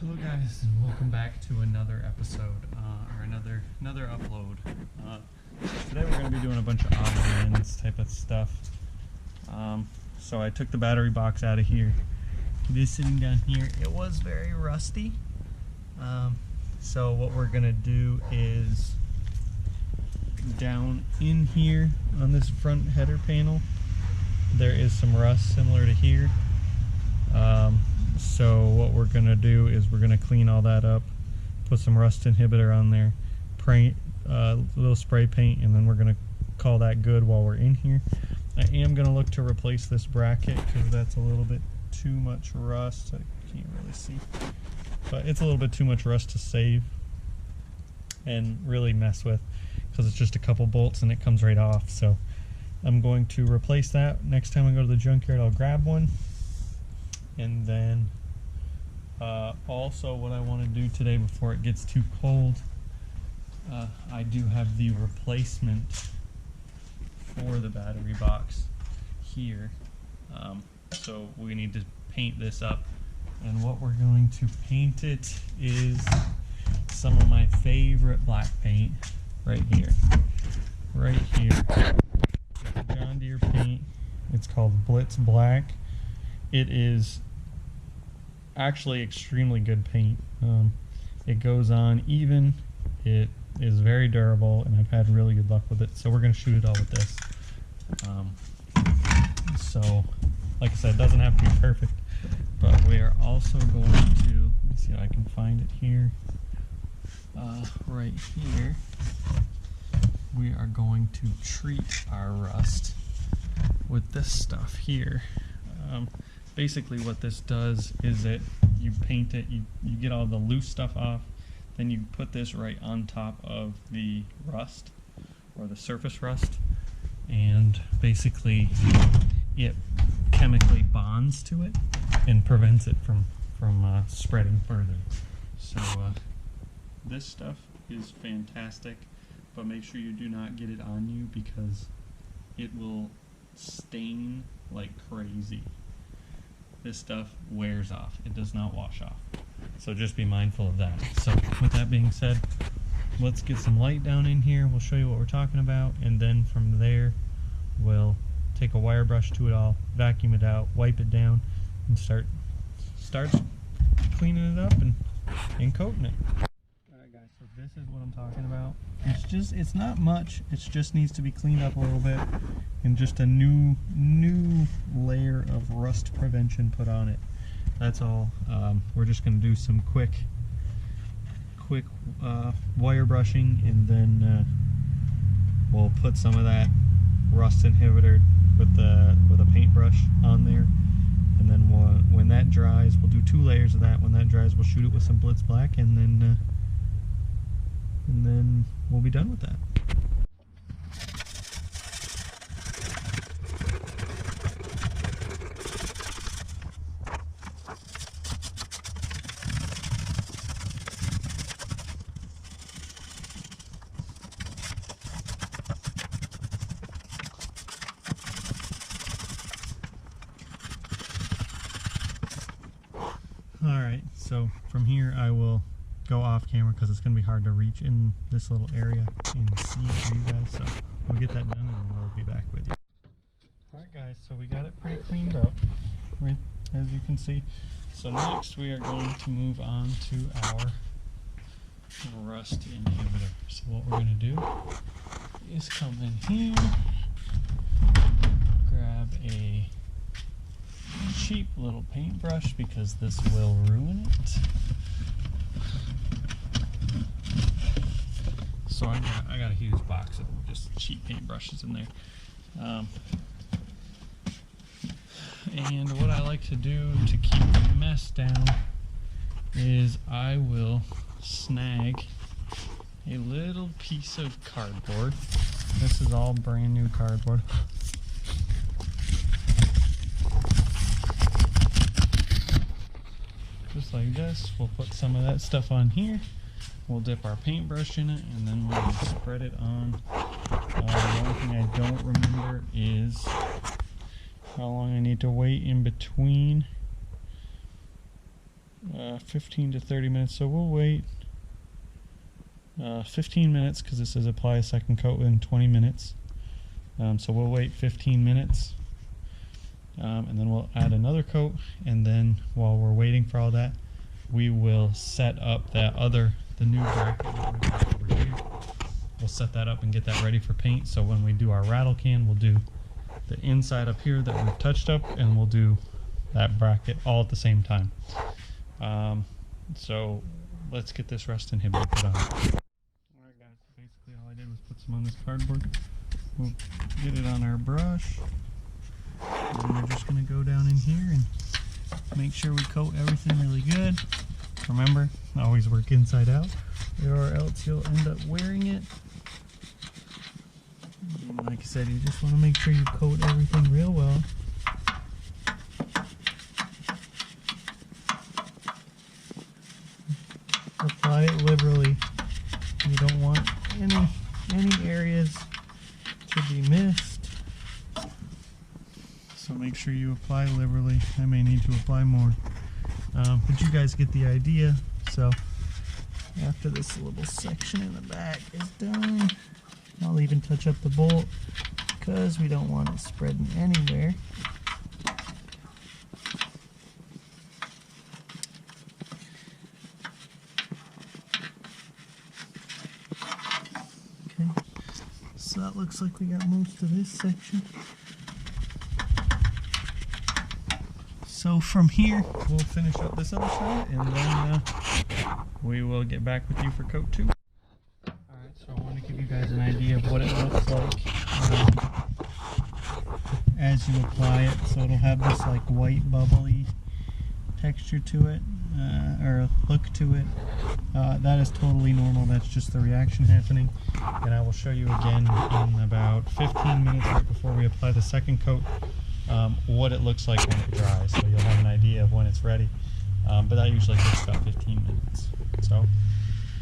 Hello guys, and welcome back to another episode, or another upload. Today we're going to be doing a bunch of odds and ends type of stuff. So I took the battery box out of here. It is sitting down here. It was very rusty. So what we're going to do is down in here on this front header panel, there is some rust similar to here. So what we're going to do is we're going to clean all that up, put some rust inhibitor on there, paint a little spray paint, and then we're going to call that good while we're in here. I am going to look to replace this bracket because that's a little bit too much rust. I can't really see, but it's a little bit too much rust to save and really mess with because it's just a couple bolts and it comes right off. So I'm going to replace that. Next time I go to the junkyard, I'll grab one. And then also what I want to do today before it gets too cold, I do have the replacement for the battery box here. So we need to paint this up, and what we're going to paint it is some of my favorite black paint right here. John Deere paint. It's called Blitz Black. It is actually extremely good paint. It goes on even, it is very durable, and I've had really good luck with it. So we're going to shoot it all with this. So like I said, it doesn't have to be perfect, but we are also going to, let me see if I can find it here. Right here, we are going to treat our rust with this stuff here. Basically what this does is that you paint it, you get all the loose stuff off, then you put this right on top of the rust, or the surface rust, and basically it chemically bonds to it and prevents it from spreading further. So this stuff is fantastic, but make sure you do not get it on you because it will stain like crazy. This stuff wears off. It does not wash off. So just be mindful of that. So with that being said, let's get some light down in here. We'll show you what we're talking about, and then from there we'll take a wire brush to it all, vacuum it out, wipe it down, and start cleaning it up and coating it. Alright guys, so this is what I'm talking about. It's not much, it just needs to be cleaned up a little bit and just a new layer of rust prevention put on it. That's all. We're just going to do some quick wire brushing, and then we'll put some of that rust inhibitor with a paintbrush on there, and then when that dries, we'll do 2 layers of that. When that dries, we'll shoot it with some Blitz Black, and then we'll be done with that. Alright, so from here I will go off camera because it's going to be hard to reach in this little area and see for you guys. So we'll get that done and then we'll be back with you. Alright guys, so we got it pretty cleaned up, right, as you can see. So next we are going to move on to our rust inhibitor. So what we're going to do is come in here, grab a cheap little paintbrush because this will ruin it. So I got a huge box of just cheap paintbrushes in there. And what I like to do to keep the mess down is I will snag a little piece of cardboard. This is all brand new cardboard. Just like this, we'll put some of that stuff on here. We'll dip our paintbrush in it, and then we'll spread it on. The only thing I don't remember is how long I need to wait in between 15 to 30 minutes, so we'll wait 15 minutes because it says apply a second coat in 20 minutes. So we'll wait 15 minutes and then we'll add another coat, and then while we're waiting for all that, we will set up the new bracket that we have over here. We'll set that up and get that ready for paint, so when we do our rattle can, we'll do the inside up here that we've touched up, and we'll do that bracket all at the same time. So let's get this rust inhibitor put on. Alright guys, basically all I did was put some on this cardboard. We'll get it on our brush, and we're just going to go down in here and make sure we coat everything really good. Remember, always work inside out, or else you'll end up wearing it. And like I said, you just want to make sure you coat everything real well. Apply it liberally. You don't want any areas to be missed. So make sure you apply liberally. I may need to apply more. But you guys get the idea. So after this little section in the back is done, I'll even touch up the bolt because we don't want it spreading anywhere. Okay, so that looks like we got most of this section. So from here, we'll finish up this other side, and then we will get back with you for coat 2. Alright, so I want to give you guys an idea of what it looks like as you apply it. So it'll have this like white bubbly texture to it, or look to it. That is totally normal. That's just the reaction happening. And I will show you again in about 15 minutes right before we apply the second coat what it looks like when it dries, so you'll have an idea of when it's ready. But that usually takes about 15 minutes. So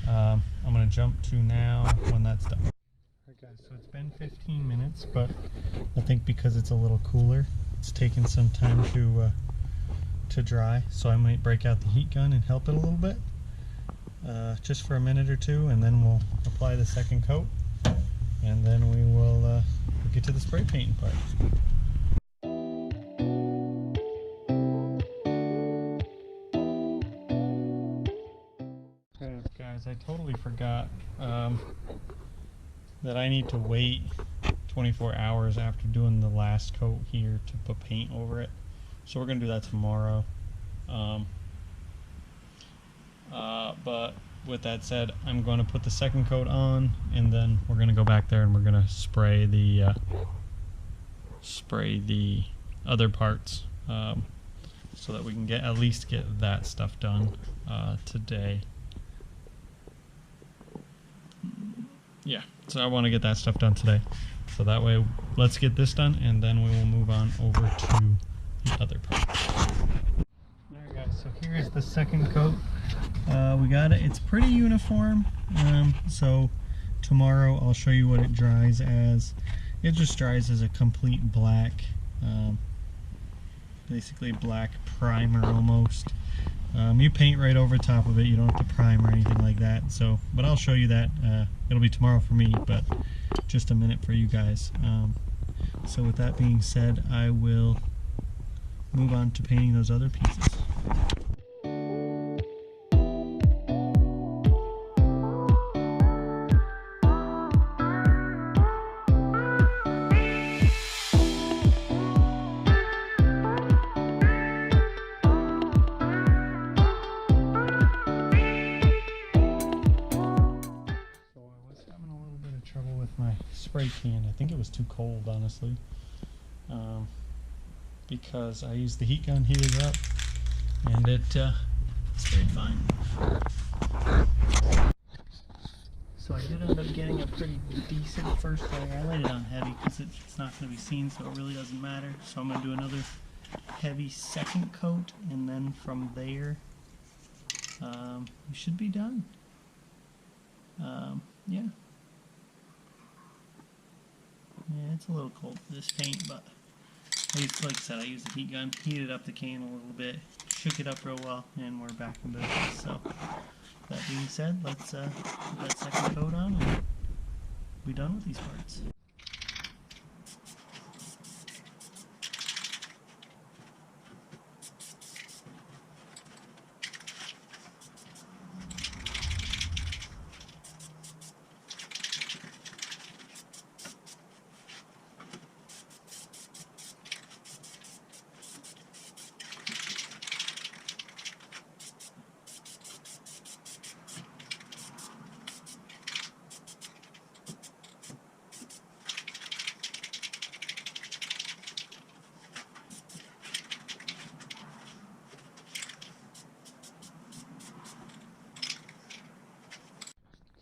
I'm going to jump to now when that's done. Alright guys, so it's been 15 minutes, but I think because it's a little cooler, it's taken some time to dry, so I might break out the heat gun and help it a little bit, just for a minute or two, and then we'll apply the second coat, and then we will get to the spray painting part. Guys, I totally forgot that I need to wait 24 hours after doing the last coat here to put paint over it. So we're going to do that tomorrow. But with that said, I'm going to put the second coat on, and then we're going to go back there and we're going to spray the other parts, so that we can at least get that stuff done today. Yeah, so I want to get that stuff done today. So that way, let's get this done, and then we will move on over to the other part. Alright guys, so here is the second coat. We got it. It's pretty uniform. So tomorrow I'll show you what it dries as. It just dries as a complete black, basically black primer almost. You paint right over top of it. You don't have to prime or anything like that. So, but I'll show you that. It'll be tomorrow for me, but just a minute for you guys. So with that being said, I will move on to painting those other pieces. Spray can. I think it was too cold, honestly, because I used the heat gun, heated up, and it sprayed fine. So I did end up getting a pretty decent first layer. I laid it on heavy because it's not going to be seen, so it really doesn't matter. So I'm going to do another heavy second coat, and then from there we should be done. Yeah. Yeah, it's a little cold for this paint, but like I said, I used the heat gun, heated up the can a little bit, shook it up real well, and we're back in business. So that being said, let's put that second coat on and be done with these parts.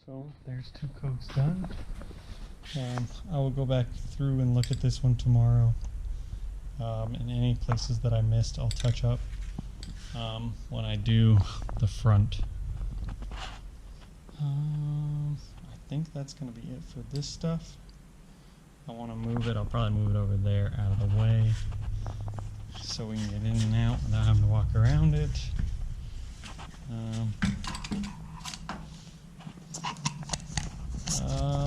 So there's 2 coats done. I will go back through and look at this one tomorrow. And any places that I missed, I'll touch up when I do the front. I think that's going to be it for this stuff. I want to move it. I'll probably move it over there out of the way so we can get in and out without having to walk around it.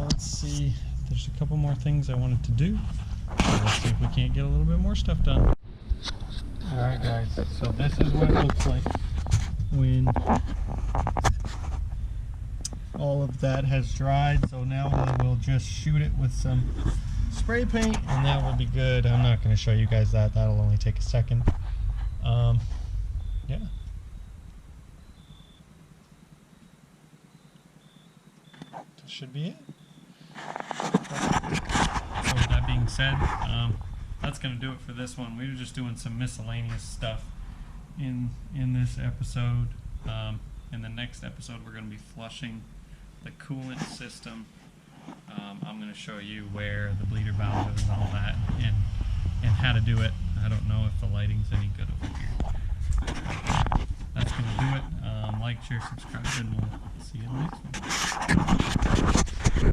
Let's see, there's a couple more things I wanted to do. Let's see if we can't get a little bit more stuff done. Alright guys, so this is what it looks like when all of that has dried. So now we'll just shoot it with some spray paint and that will be good. I'm not going to show you guys that, that'll only take a second. Yeah. That should be it. So with that being said, that's going to do it for this one. We were just doing some miscellaneous stuff in this episode. In the next episode, we're going to be flushing the coolant system. I'm going to show you where the bleeder valve is and all that, and how to do it. I don't know if the lighting's any good over here. That's going to do it. Like, share, subscribe, and we'll see you in the next one.